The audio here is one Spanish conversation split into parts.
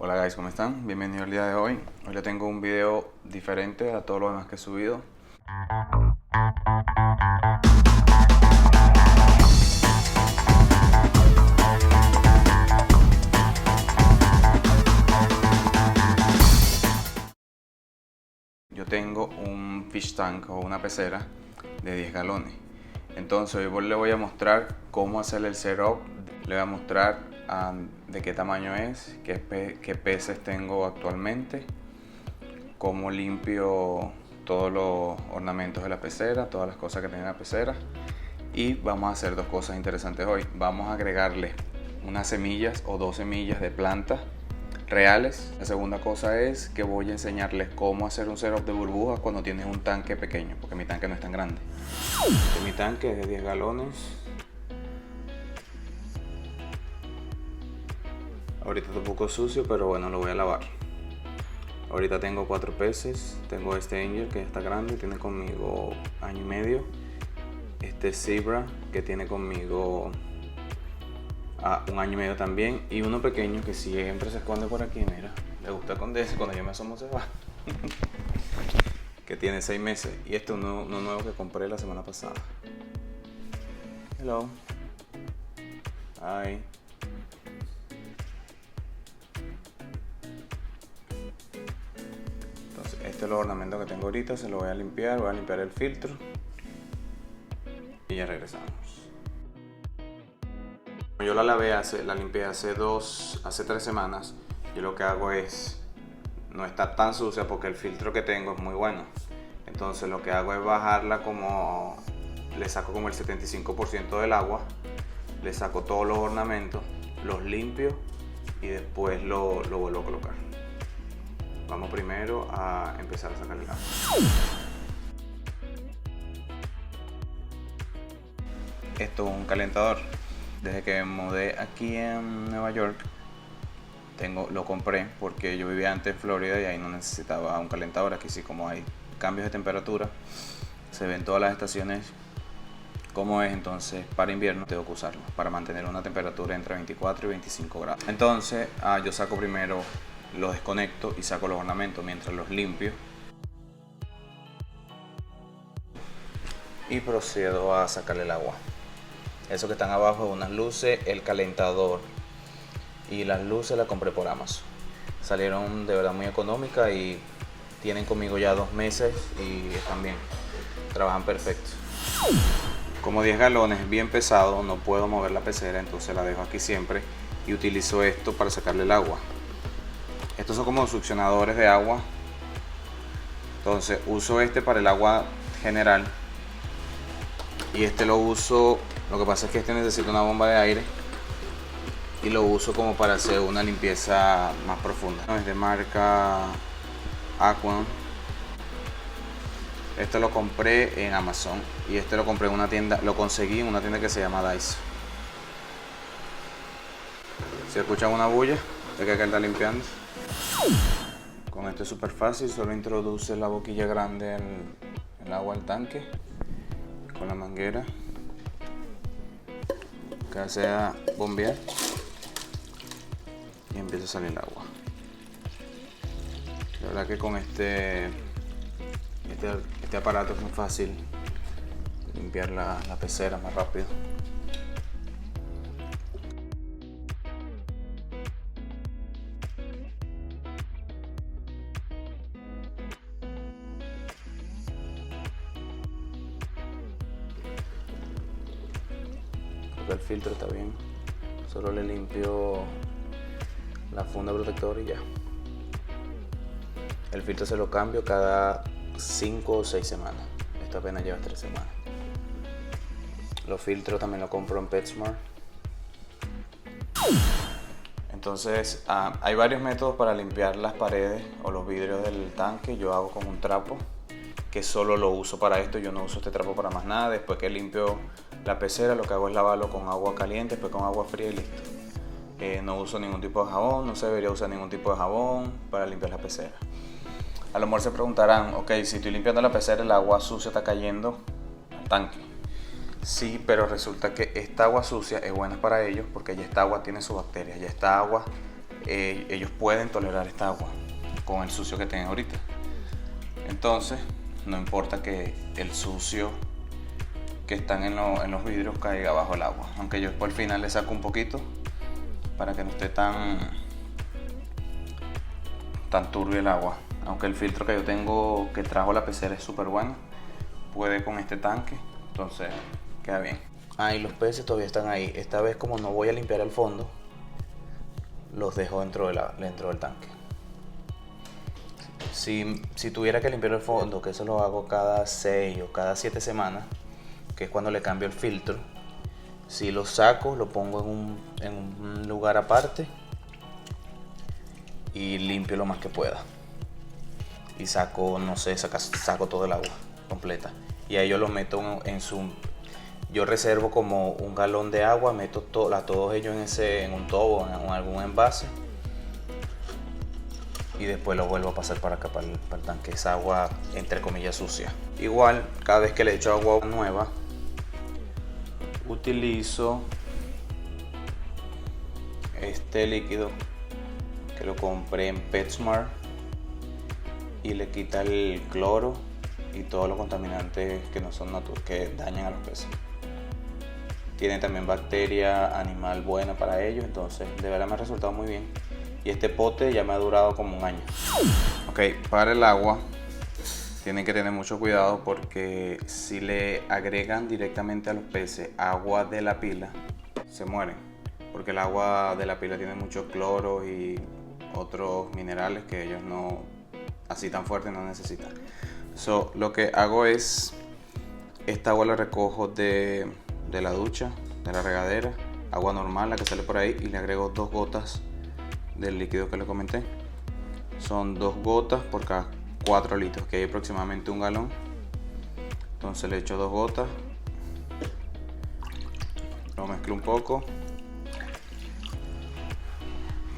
Hola guys, ¿cómo están? Bienvenidos al día de hoy. Hoy le tengo un video diferente a todo lo demás que he subido. Yo tengo un fish tank o una pecera de 10 galones. Entonces hoy le voy a mostrar cómo hacer el setup. Le voy a mostrar de qué tamaño es, qué peces tengo actualmente, cómo limpio todos los ornamentos de la pecera, todas las cosas que tiene la pecera. Y vamos a hacer dos cosas interesantes hoy. Vamos a agregarle unas semillas o 2 semillas de plantas reales. La segunda cosa es que voy a enseñarles cómo hacer un setup de burbujas cuando tienes un tanque pequeño, porque mi tanque no es tan grande. Mi tanque es de 10 galones. Ahorita está un poco sucio, pero bueno, lo voy a lavar. Ahorita tengo 4 peces. Tengo este Angel que está grande, tiene conmigo año y medio. Este Zebra que tiene conmigo un año y medio también. Y uno pequeño que siempre se esconde por aquí, mira. Le gusta esconderse, cuando yo me asomo se va. Que tiene 6 meses. Y este es uno nuevo que compré la semana pasada. Hello. Hi. Entonces este es el ornamento que tengo ahorita. Se lo voy a limpiar el filtro. Y ya regresamos. Yo la limpié hace 3 semanas. Yo lo que hago es, no está tan sucia porque el filtro que tengo es muy bueno. Entonces lo que hago es bajarla le saco como el 75% del agua, le saco todos los ornamentos, los limpio y después lo vuelvo a colocar. Vamos primero a empezar a sacar el agua. Esto es un calentador. Desde que me mudé aquí en Nueva York, lo compré porque yo vivía antes en Florida y ahí no necesitaba un calentador. Aquí sí, como hay cambios de temperatura, se ven todas las estaciones como es. Entonces para invierno tengo que usarlo para mantener una temperatura entre 24 y 25 grados. Entonces yo saco primero, los desconecto y saco los ornamentos mientras los limpio. Y procedo a sacarle el agua. Eso que están abajo es unas luces, el calentador y las luces las compré por Amazon. Salieron de verdad muy económicas y tienen conmigo ya 2 meses y están bien, trabajan perfecto. Como 10 galones, bien pesado, no puedo mover la pecera, entonces la dejo aquí siempre y utilizo esto para sacarle el agua. Estos son como succionadores de agua, entonces uso este para el agua general y este lo uso. Lo que pasa es que este necesita una bomba de aire y lo uso como para hacer una limpieza más profunda. Es de marca Aquan. Este lo compré en Amazon y este lo compré en una tienda, lo conseguí en una tienda que se llama Daiso. Si escuchan una bulla, es que acá está limpiando. Con esto es súper fácil, solo introduce la boquilla grande en el agua al tanque con la manguera. Que hace a bombear y empieza a salir el agua. La verdad que con este aparato es muy fácil limpiar la pecera más rápido. El filtro está bien, solo le limpio la funda protectora y ya. El filtro se lo cambio cada 5 o 6 semanas. Esta apenas lleva 3 semanas. Los filtros también los compro en PetSmart. Entonces hay varios métodos para limpiar las paredes o los vidrios del tanque. Yo hago con un trapo que solo lo uso para esto. Yo no uso este trapo para más nada. Después que limpio la pecera, lo que hago es lavarlo con agua caliente, después con agua fría y listo. No uso ningún tipo de jabón, no se debería usar ningún tipo de jabón para limpiar la pecera. A lo mejor se preguntarán, ok, si estoy limpiando la pecera, el agua sucia está cayendo al tanque. Sí, pero resulta que esta agua sucia es buena para ellos porque ya esta agua tiene sus bacterias, ya esta agua ellos pueden tolerar esta agua con el sucio que tienen ahorita. Entonces no importa que el sucio que están en los vidrios caiga bajo el agua, aunque yo por el final le saco un poquito para que no esté tan turbio el agua. Aunque el filtro que yo tengo que trajo la pecera es súper bueno, puede con este tanque, entonces queda bien. Y los peces todavía están ahí. Esta vez, como no voy a limpiar el fondo, los dejo dentro del tanque. Si tuviera que limpiar el fondo, que eso lo hago cada 6 o cada 7 semanas, que es cuando le cambio el filtro, si lo saco, lo pongo en un lugar aparte y limpio lo más que pueda. Y saco, no sé, saco todo el agua completa. Y ahí yo lo meto yo reservo como 1 galón de agua, meto a todos ellos en un tobo, en algún envase. Y después lo vuelvo a pasar para acá, para el tanque. Es agua, entre comillas, sucia. Igual, cada vez que le echo agua nueva, utilizo este líquido que lo compré en PetSmart y le quita el cloro y todos los contaminantes que no son naturales, que dañan a los peces. Tiene también bacteria animal buena para ellos, entonces de verdad me ha resultado muy bien. Y este pote ya me ha durado como 1 año. Ok, para el agua tienen que tener mucho cuidado, porque si le agregan directamente a los peces agua de la pila, se mueren, porque el agua de la pila tiene mucho cloro y otros minerales que ellos no, así tan fuerte, no necesitan. Lo que hago es, esta agua la recojo de la ducha, de la regadera, agua normal, la que sale por ahí, y le agrego 2 gotas del líquido que les comenté. Son 2 gotas por cada 4 litros, que hay aproximadamente 1 galón. Entonces le echo 2 gotas, lo mezclo un poco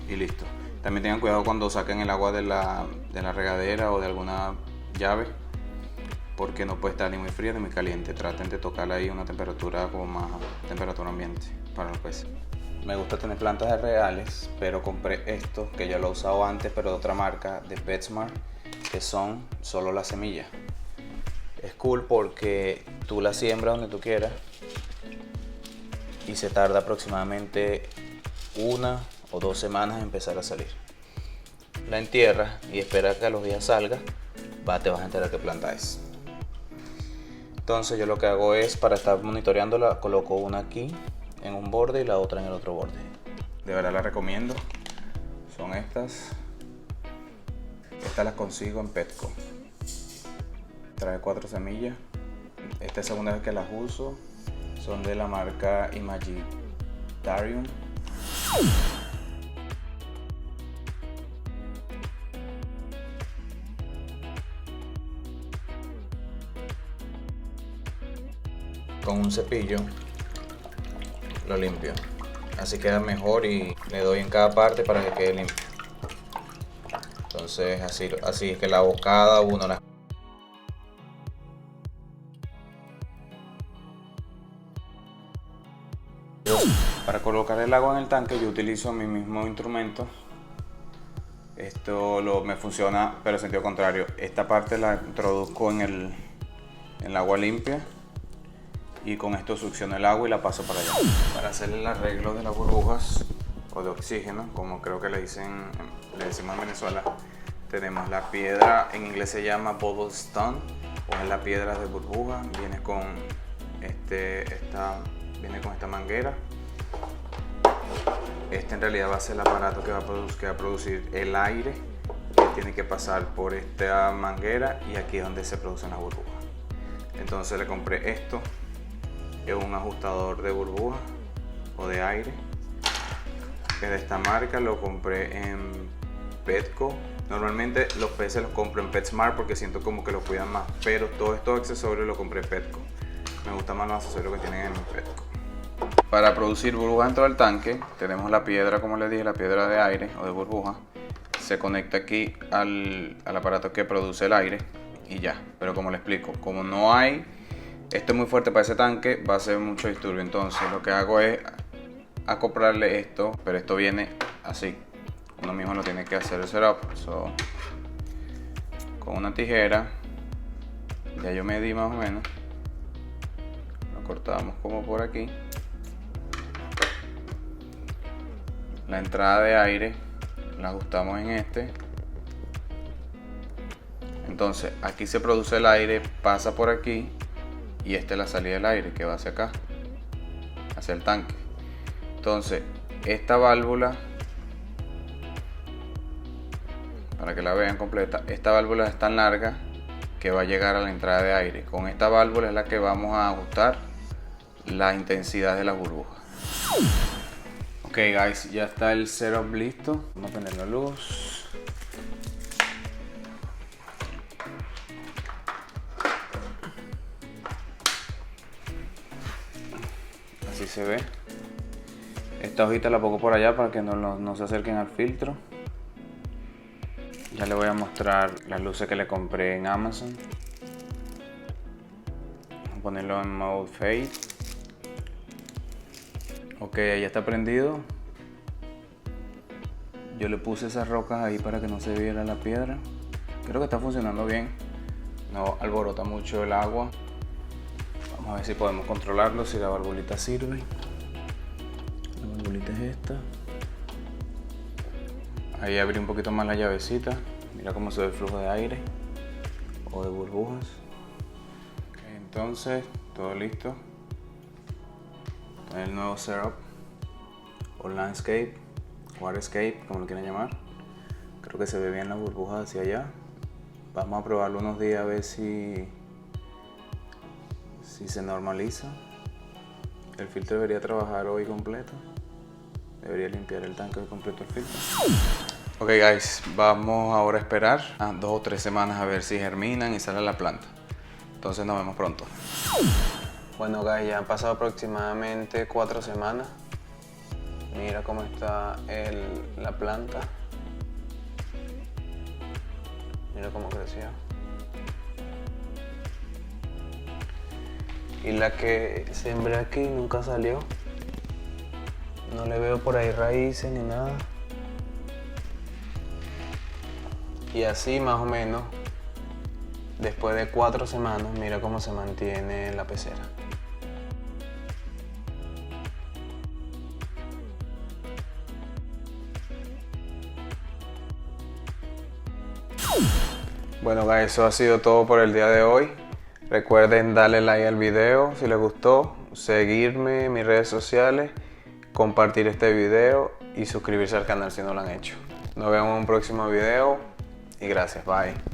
y listo. También tengan cuidado cuando saquen el agua de la regadera o de alguna llave, porque no puede estar ni muy fría ni muy caliente. Traten de tocarla ahí a una temperatura como más temperatura ambiente para los peces. Me gusta tener plantas reales, pero compré estos que ya lo he usado antes, pero de otra marca, de PetSmart, que son solo las semillas. Es cool porque tú la siembras donde tú quieras y se tarda aproximadamente 1 o 2 semanas en empezar a salir. La entierras y esperas que a los días salga, te vas a enterar qué planta es. Entonces yo lo que hago es, para estar monitoreándola, coloco una aquí en un borde y la otra en el otro borde. De verdad la recomiendo. Son estas. Estas las consigo en Petco. Trae 4 semillas. Esta es la segunda vez que las uso. Son de la marca Imagitarium. Con un cepillo lo limpio, así queda mejor, y le doy en cada parte para que quede limpio. Entonces así es que lavo cada uno. Para colocar el agua en el tanque yo utilizo mi mismo instrumento. Esto me funciona, pero en sentido contrario. Esta parte la introduzco en el agua limpia, y con esto succiono el agua y la paso para allá. Para hacer el arreglo de las burbujas o de oxígeno, como creo que le decimos en Venezuela, tenemos la piedra, en inglés se llama bubble stone, o es la piedra de burbuja. Viene con esta manguera. Este en realidad va a ser el aparato que va a producir el aire, que tiene que pasar por esta manguera, y aquí es donde se producen las burbujas. Entonces le compré esto. Es un ajustador de burbuja o de aire, que es de esta marca. Lo compré en Petco. Normalmente los peces los compro en PetSmart porque siento como que los cuidan más, pero todos estos accesorios los compré en Petco. Me gustan más los accesorios que tienen en Petco. Para producir burbujas dentro del tanque tenemos la piedra, como les dije, la piedra de aire o de burbuja. Se conecta aquí al aparato que produce el aire y ya. Pero como les explico, como no hay, esto es muy fuerte para ese tanque, va a ser mucho disturbio. Entonces lo que hago es acoplarle esto, pero esto viene así, uno mismo lo tiene que hacer el setup. Con una tijera, ya yo medí más o menos, lo cortamos como por aquí. La entrada de aire la ajustamos en este. Entonces aquí se produce el aire, pasa por aquí, y esta es la salida del aire que va hacia acá, hacia el tanque. Entonces esta válvula, para que la vean completa, esta válvula es tan larga que va a llegar a la entrada de aire. Con esta válvula es la que vamos a ajustar la intensidad de las burbujas. Ok guys, ya está el setup listo. Vamos a poner la luz. Así se ve. Esta hojita la pongo por allá para que no se acerquen al filtro. Ya le voy a mostrar las luces que le compré en Amazon. Voy a ponerlo en mode fade. Ok, ahí está prendido. Yo le puse esas rocas ahí para que no se viera la piedra. Creo que está funcionando bien. No alborota mucho el agua. Vamos a ver si podemos controlarlo, si la valvulita sirve. La valvulita es esta. Ahí abrí un poquito más la llavecita. Mira cómo se ve el flujo de aire o de burbujas. Okay, entonces, todo listo. El nuevo setup o landscape, waterscape, como lo quieran llamar. Creo que se ve bien las burbujas hacia allá. Vamos a probarlo unos días a ver si se normaliza. El filtro debería trabajar hoy completo. Debería limpiar el tanque hoy completo el filtro. Ok guys, vamos ahora a esperar 2 o 3 semanas a ver si germinan y sale la planta. Entonces nos vemos pronto. Bueno guys, ya han pasado aproximadamente 4 semanas. Mira cómo está la planta. Mira cómo creció. Y la que sembré aquí nunca salió. No le veo por ahí raíces ni nada. Y así más o menos, después de 4 semanas, mira cómo se mantiene la pecera. Bueno guys, eso ha sido todo por el día de hoy. Recuerden darle like al video si les gustó, seguirme en mis redes sociales, compartir este video y suscribirse al canal si no lo han hecho. Nos vemos en un próximo video y gracias, bye.